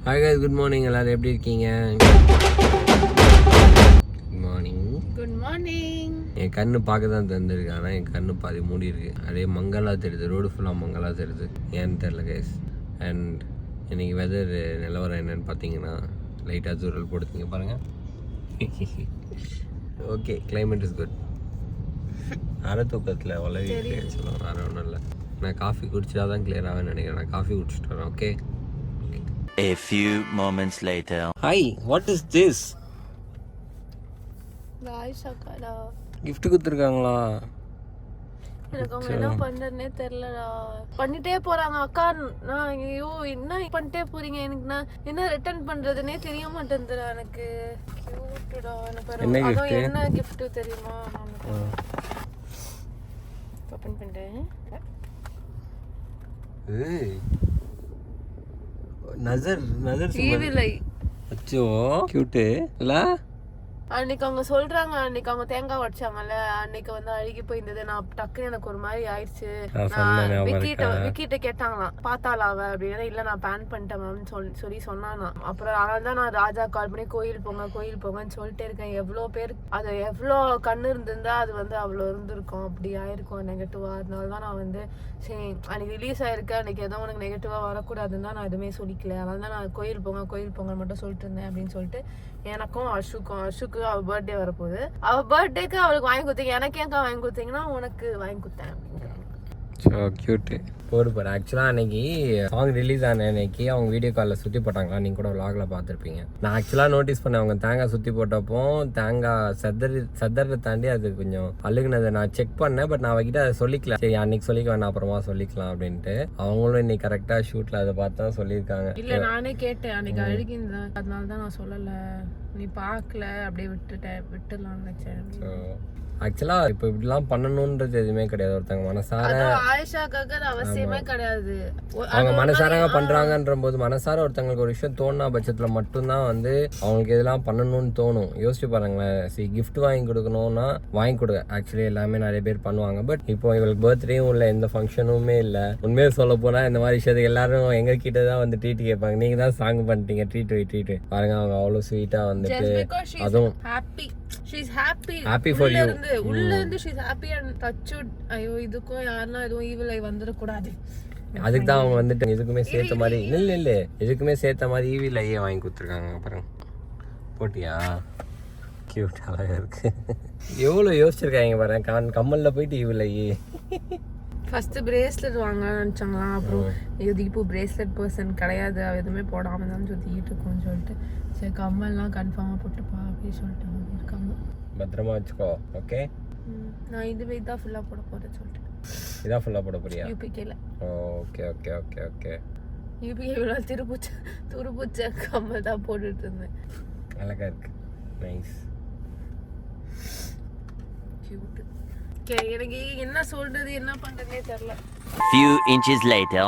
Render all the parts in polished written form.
Hi guys, good morning. எல்லாரும் எப்படி இருக்கீங்க? Good morning. Good morning. என் கண்ணு பார்க்க தான் தந்திருக்கு, ஆனால் என் கண்ணு பாதி மூடி இருக்கு. அப்படியே மங்கலாக தெரியுது, ரோடு ஃபுல்லாக மங்கலாக தெரியுது. ஏன்னு தெரில கைஸ். அண்ட் இன்னைக்கு வெதர் நிலவரம் என்னன்னு பார்த்தீங்கன்னா லைட்டாக தூரல் போடுத்தீங்க பாருங்கள். Okay, climate is good. அரை தூக்கத்தில் உலகி சொல்லுவாங்க, வேறு ஒன்றும் இல்லை. நான் காஃபி குடிச்சா தான் கிளியர் ஆகுன்னு நினைக்கிறேன். நான் காஃபி குடிச்சிட்டு வரேன். Okay. A few moments later. Hi, what is this? ராய்ஷாக்காடா gift கொடுத்துருக்காங்களா? எனக்கு அவங்க என்ன பண்றதுனே தெரியலடா. பண்ணிட்டே போறாங்க அக்கா. நான் ஐயோ என்ன பண்ணிட்டே போறீங்க, எனக்கு நான் என்ன ரிட்டர்ன் பண்றதுனே தெரிய மாட்டேங்குதுடா எனக்கு. கியூட்டடா. எனக்கு அதுவும் என்ன gift தெரியுமா? ஓபன் பண்றேன். ஏய் நசர் ஈவிலை. அச்சோ கியூட் இல்ல. அன்னைக்கு அவங்க சொல்றாங்க, அன்னைக்கு அவங்க தேங்காய் உடைச்சாங்கல்ல, அன்னைக்கு வந்து அழுகி போயிருந்தது. நான் டக்குன்னு எனக்கு ஒரு மாதிரி ஆயிடுச்சு. விக்கிட்ட கேட்டாங்களாம் பார்த்தாளா அவ அப்படின்னு. இல்ல நான் பேன் பண்ணிட்டேன் மேம் சொல்லி சொன்னானா. அப்புறம் அதனால தான் நான் ராஜா கால் பண்ணி கோயில் போங்கன்னு சொல்லிட்டே இருக்கேன். எவ்வளோ பேர் அது எவ்வளோ கண்ணு இருந்திருந்தா அது வந்து அவ்வளோ இருந்திருக்கும், அப்படி ஆயிருக்கும் நெகட்டிவா. அதனால தான் நான் வந்து சரி அன்னைக்கு ரிலீஸ் ஆயிருக்கு, அன்னைக்கு எதுவும் உனக்கு நெகட்டிவா வரக்கூடாதுன்னு தான் நான் எதுவுமே சொல்லிக்கல. அதனால தான் நான் கோயில் போங்க மட்டும் சொல்லிட்டு இருந்தேன் அப்படின்னு சொல்லிட்டு. எனக்கும் அஷுக்கு அவ பர்த்டே வரப்போகுது. அவ பர்த்டேக்கு அவளுக்கு வாங்கி கொடுத்தீங்க, எனக்கு ஏன் வாங்கி கொடுத்தீங்கன்னா உனக்கு வாங்கி கொடுத்தேன் அப்படிங்கிறாங்க. ஸோ க்யூட்டு போடு. ஆக்சுவலாக அன்னைக்கு சாங் ரிலீஸ் ஆன அன்னைக்கு அவங்க வீடியோ காலில் சுற்றி போட்டாங்களா, நீங்கள் கூட விலாகில் பார்த்துருப்பீங்க. நான் ஆக்சுவலாக நோட்டீஸ் பண்ணேன், அவங்க தேங்காய் சுற்றி போட்டப்போ தேங்காய் சதறதை தாண்டி அது கொஞ்சம் அழுகுனதை நான் செக் பண்ணேன். பட் நான் அவகிட்ட அதை சொல்லிக்கல. சரி அன்னைக்கு சொல்லிக்க வேணாம், அப்புறமா சொல்லிக்கலாம் அப்படின்ட்டு. அவங்களும் இன்னைக்கு கரெக்டாக ஷூட்டில் அதை பார்த்தா சொல்லியிருக்காங்க. இல்லை நானே கேட்டேன் அன்னைக்கு அழுகிருந்தேன், அதனால தான் நான் சொல்லலை. நீ பார்க்கல அப்படியே விட்டுலாம்னு நினைச்சேன். ஸோ ஆக்சுவலாக இப்போ இப்படிலாம் பண்ணணுன்றது எதுவுமே கிடையாது. ஒருத்தவங்க மனசார ஆயிஷாக்காக அவசியமே கிடையாது. அவங்க மனசாராக பண்றாங்கன்ற போது மனசார ஒருத்தவங்களுக்கு ஒரு விஷயம் தோணுனா பட்சத்தில் மட்டும்தான் வந்து அவங்களுக்கு இதெல்லாம் பண்ணணும்னு தோணும். யோசிச்சு பாருங்களேன். கிஃப்ட் வாங்கி கொடுக்கணும்னா வாங்கி கொடுங்க. ஆக்சுவலி எல்லாமே நிறைய பேர் பண்ணுவாங்க. பட் இப்போ இவங்களுக்கு பர்த்டேயும் இல்லை, எந்த ஃபங்க்ஷனுமே இல்லை. உண்மையை சொல்ல போனால் இந்த மாதிரி விஷயத்துக்கு எல்லாரும் எங்க கிட்ட தான் வந்து ட்ரீட் கேட்பாங்க. நீங்க தான் சாங் பண்ணிட்டீங்க, ட்ரீட் பாருங்க. அவங்க அவ்வளோ ஸ்வீட்டா வந்துட்டு அதுவும் ஹாப்பி ஃபார் யூ உள்ள இருந்து she's happy and touched. ஐயோ இதுக்கும் யாருன்னா எதுவும் ஈவில் ஐ வந்துட கூடாது. அதுக்கு தான் அவங்க வந்துட்டு எதுக்குமே சேர்த்த மாதிரி இல்ல எதுக்குமே சேர்த்த மாதிரி ஈவில் ஐயே வாங்கி கொடுத்துருக்காங்க. அப்புறம் போட்டியா கியூட் அழகா இருக்கு. எவ்வளோ யோசிச்சிருக்காங்க பாருங்க. கம்மல்ல போயிட்டு ஈவில் ஐயே ஃபர்ஸ்ட் பிரேஸ்லெட் வாங்கலாம்னு நினச்சாங்களாம். அப்புறம் இது இப்போ பிரேஸ்லெட் பர்சன் கிடையாது, அவ எதுவுமே போடாம தான் சுற்றிக்கிட்டு இருக்கோன்னு சொல்லிட்டு சரி கம்மல்லாம் கன்ஃபார்மாக போட்டுப்பா அப்படின்னு சொல்லிட்டு இருக்காங்க. பத்திரமா வச்சுக்கோ. ஓகே, நான் இதுவே தான் ஃபுல்லாக போட போகிறேன்னு சொல்லிட்டு. இதான் ஃபுல்லாக போட போறியா? யூபிகேல. Okay okay okay okay. யூபிகே விட துருப்புச்ச கம்மல் தான் போட்டுட்டு இருந்தேன். அழகா இருக்கு. நைஸ். கியூட். எனக்கு என்ன சொல்றது என்ன பண்றதுனே தெரியல. Few inches later.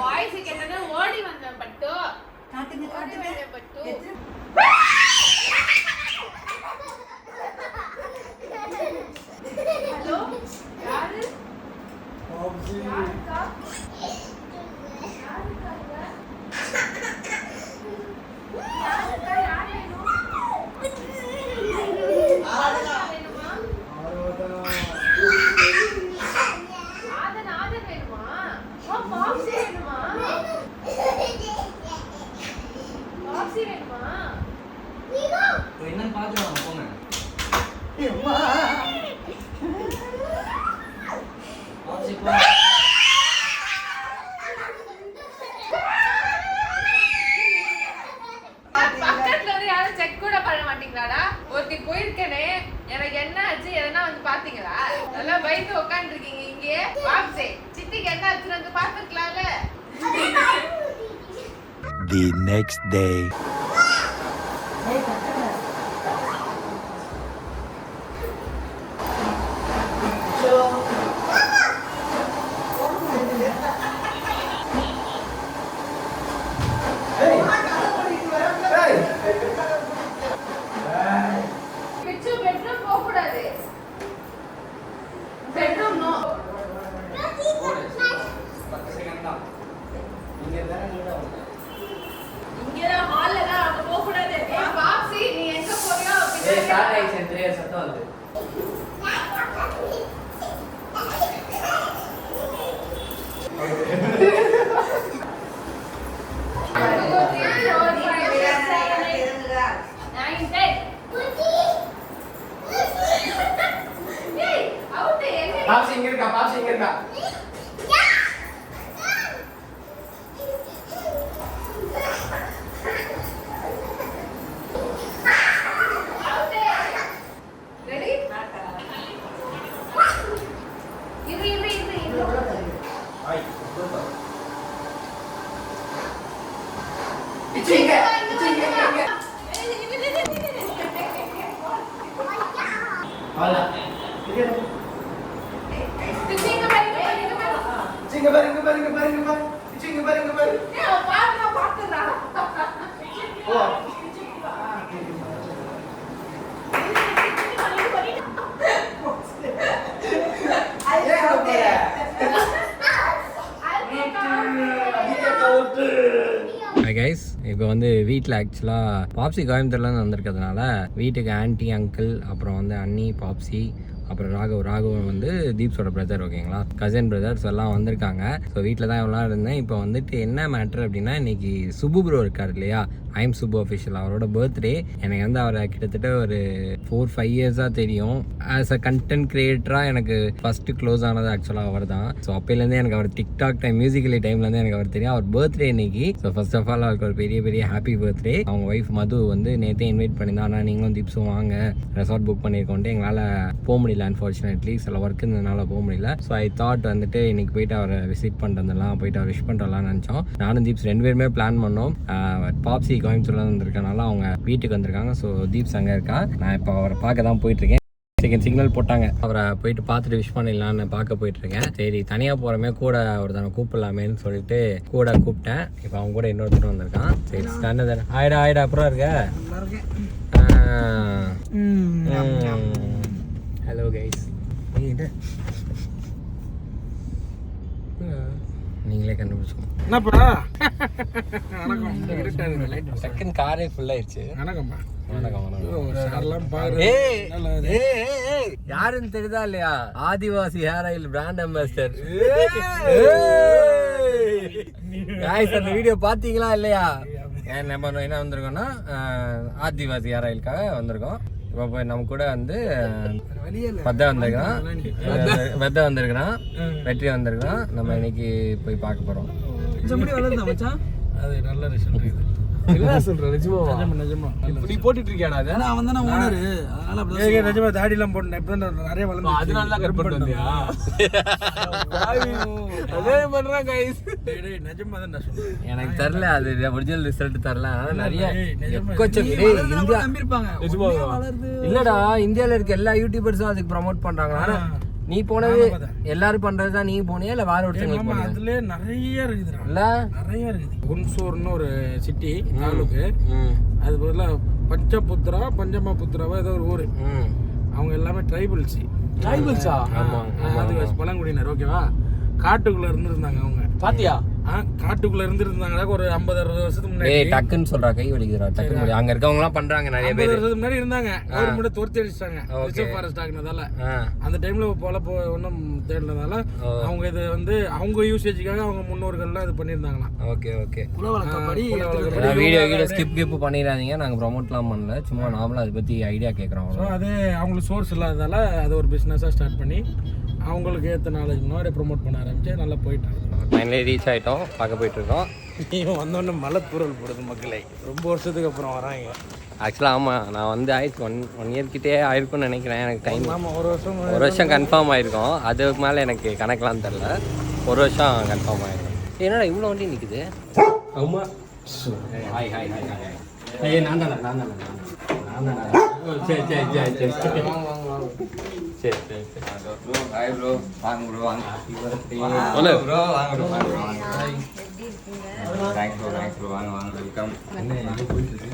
வாய்ஸ் கேட்டா ஓடி வந்தேன் பட்டு. ஹலோ யாரு? என்னன்னு பாத்துக்கலாம் போங்க. பக்கத்துல வந்து யாரும் செக் கூட பண்ண மாட்டீங்களாடா? ஒருத்தி போயிருக்கேனே, எனக்கு என்ன ஆச்சு எதனா வந்து பாத்தீங்களா? நல்லா பயந்து உட்கார்ந்து இருக்கீங்க இங்கே. பாப்சே சித்திக்கு என்ன ஆச்சுன்னு வந்து பாத்துக்கலாம்ல. The next day. பெட்ரூம் போக கூடாது. Bedroom no. இங்க இருக்கா, பாப்சி இங்க இருக்கா. கைஸ், இப்போ வந்து வீட்டில் ஆக்சுவலாக பாப்சி கோயம்புத்தூர்லேருந்து வந்திருக்கிறதுனால வீட்டுக்கு ஆன்ட்டி, அங்கிள், அப்புறம் வந்து அண்ணி, பாப்சி, அப்புறம் ராகவன் வந்து தீப்ஸோட பிரதர், ஓகேங்களா, கசின் பிரதர்ஸ் எல்லாம் வந்திருக்காங்க. ஸோ வீட்டில் தான் எவ்வளோ இருந்தேன். இப்போ வந்துட்டு என்ன மேட்ரு அப்படின்னா, இன்னைக்கு சுப்பு ப்ரோ இருக்கார் இல்லையா, ஐம் சுப்பு அஃபிஷியல், அவரோட பர்த்டே. எனக்கு வந்து அவரை கிட்டத்தட்ட ஒரு 4-5 இயர்ஸாக தெரியும். ஆஸ் அ கண்டென்ட் கிரியேட்டராக எனக்கு ஃபஸ்ட்டு க்ளோஸ் ஆனது ஆக்சுவலாக அவர் தான். ஸோ அப்போலேருந்தே எனக்கு அவர் டிக்டாக் டைம், மியூசிக்கலி டைம்லேருந்து எனக்கு அவர் தெரியும். அவர் பர்த்டே இன்னைக்கு. ஸோ ஃபர்ஸ்ட் ஆஃப் ஆல் அவருக்கு ஒரு பெரிய பெரிய ஹாப்பி பர்த்டே. அவங்க ஒய்ஃப் மது வந்து நேற்றே இன்வைட் பண்ணியிருந்தா, ஆனால் நீங்களும் தீப்ஸும் வாங்க, ரெசார்ட் புக் பண்ணியிருக்கோன்ட்டு எங்களால் போக முடியல. அன்ஃபார்ச்சுனேட்லி சில ஒர்க் இருந்ததுனால போக முடியல. ஸோ ஐ தாட் வந்துட்டு இன்னைக்கு போயிட்டு அவரை விசிட் பண்ணுறதுலாம், போயிட்டு அவர் விஷ் பண்ணுறலாம் நினச்சோம். நானும் தீப்ஸ் 2 பேருமே பிளான் பண்ணோம். பாப்சி கோயம்புத்தூர்ல வந்திருக்கனால அவங்க வீட்டுக்கு வந்திருக்காங்க. ஸோ தீப்ஸ் அங்கே இருக்கா. நான் இப்போ அவரை பார்க்க தான் போயிட்டுருக்கேன். செகண்ட் சிக்னல் போட்டாங்க, அவரை போயிட்டு பார்த்துட்டு விஷ் பண்ணிடலான்னு பார்க்க போயிட்டுருக்கேன். சரி, தனியாக போகிறமே கூட ஒருத்தனை கூப்பிடலாமேன்னு சொல்லிட்டு கூட கூப்பிட்டேன். இப்போ அவங்க கூட இன்னொருத்தர் வந்திருக்கான். சரி, ஸ்டாண்டர்ட் ஆயிடா அப்புறம் இருக்க. ஹலோ கைஸ், நீங்களே கண்டுபிடிச்சோம். என்னப்பா? வணக்கம். செகண்ட் காரே ஃபுல் ஆயிடுச்சு. வணக்கம்ப்பா. யாருன்னு தெரியுதா இல்லையா? ஆதிவாசி ஹேர் ஆயில் பிராண்ட் அம்பாசிடர். அந்த வீடியோ பாத்தீங்களா இல்லையா? நம்ம என்ன வந்திருக்கோம்னா, ஆதிவாசி ஹேர் ஆயிலுக்காக வந்திருக்கோம். இப்போ போய் நம்ம கூட வந்து வெத்த வந்திருக்கிறான், வெற்றி வந்திருக்கிறான். நம்ம இன்னைக்கு போய் பார்க்க போறோம். அது நல்ல ரிசல்ட். நீ போட்டுட்டு இருக்கியாடா? அவன் தானே ஓனரு, அதனால நிஜமா தாடி எல்லாம் போட்டேன். இப்ப நிறைய வளர்ந்து, அதனால கட் பண்ணிட்டு வந்தியா? அதே பண்றான் கைஸ். நிஜமா தான் சொல்றேன். எனக்கு தெரியல, அது ஒரிஜினல் ரிசல்ட் தெரியல. நிறைய இல்லடா, இந்தியால இருக்க எல்லா யூடியூபர்ஸும் அதுக்கு ப்ரமோட் பண்றாங்க. ஆனா நீ போனது எல்லாரும் பண்றதுதான், நீ போனியா இல்ல வேற ஒருத்தங்களுக்கு போனியா? அதுல நிறைய இருக்குதுடா, இல்ல நிறைய இருக்குது. குன்சூர்னு ஒரு சிட்டி, தாலுக்கு. அது பதிலா பஞ்சமபுத்திராவா ஏதோ ஒரு ஊரு. அவங்க எல்லாமே ட்ரைபல்ஸ். ஆமா, ஆதிவாசி பழங்குடியினர். ஓகேவா? காட்டுக்குள்ள இருந்திருந்தாங்க அவங்க. பாத்தியா? காட்டுக்குள்ள இருந்திருந்தாங்க ஒரு 50-60 வருஷத்துக்கு முன்னாடி. டக்குன்னு சொல்றா, கை வலிக்குதுடா. டக்குன்னு அங்க இருக்கவங்க எல்லாம் பண்றாங்க, நிறைய பேர். 50 வருஷத்துக்கு முன்னாடி இருந்தாங்க. கவர்மெண்ட் துரத்தி அடிச்சிட்டாங்க ரிசர்வ் ஃபாரஸ்ட் ஆகினதால. அந்த டைம்ல பொழப்பு ஒன்றும் தேடினதால அவங்க இது வந்து அவங்க யூசேஜுக்காக அவங்க முன்னோர்கள்லாம் இது பண்ணியிருந்தாங்களாம். Okay okay. வீடியோ ஸ்கிப் பண்ணிடாதீங்க, நாங்க ப்ரமோட்லாம் பண்ணல, சும்மா நார்மலா அதை பத்தி ஐடியா கேட்குறோம். அது அவங்களுக்கு சோர்ஸ் இல்லாததால அது ஒரு பிஸ்னஸாக ஸ்டார்ட் பண்ணி அவங்களுக்கு ஏற்ற நாலேஜ் முன்னாடி ப்ரொமோட் பண்ண ஆரம்பிச்சு நல்லா போயிட்டு இருக்கோம். ஃபைனலி ரீச் ஆகிட்டோம், பார்க்க போயிட்டு இருக்கோம். நீயும் வந்தோடனே மழை தூரல் போடுது மக்களை. ரொம்ப வருஷத்துக்கு அப்புறம் வராங்க. ஆக்சுவலாக ஆமாம், நான் வந்து ஆயிடுச்சு 1 இயர் கிட்டே ஆயிருக்கும்னு நினைக்கிறேன். எனக்கு டைம். ஆமாம், ஒரு வருஷம் கன்ஃபார்ம் ஆயிருக்கும். அதுக்கு மேலே எனக்கு கணக்கெலாம் தெரில. 1 வருஷம் கன்ஃபார்ம் ஆயிருக்கும். என்னடா இவ்வளோ வண்டி நிற்குது? ஆமாம். Hi hi hi hi. ஐயே, நான் தானே. சரி சரி சரி சரி சரி சரி சரி ப்ரோ. Hi bro. வாங்க ப்ரோ, வாங்க. சொல்லு ப்ரோ. வாங்க ப்ரோ, வாங்க ப்ரோ, வாங்க. Thanks bro, thanks bro. வாங்க வாங்க, வெல்கம். என்ன எங்கே போயிட்டு இருக்கு?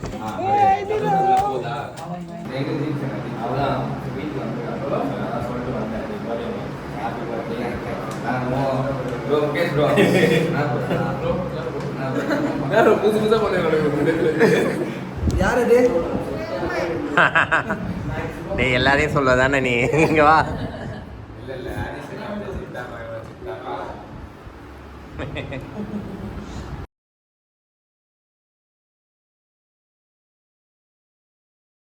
போதா அவ்வளோதான். வீட்டுக்கு வந்து சொல்லிட்டு வந்தேன். Happy birthday bro. Mukesh bro. புதுசு புதுசாக பண்ண யார் அது? நீ எல்லாரையும் சொல்லதானே நீ. இங்க வா.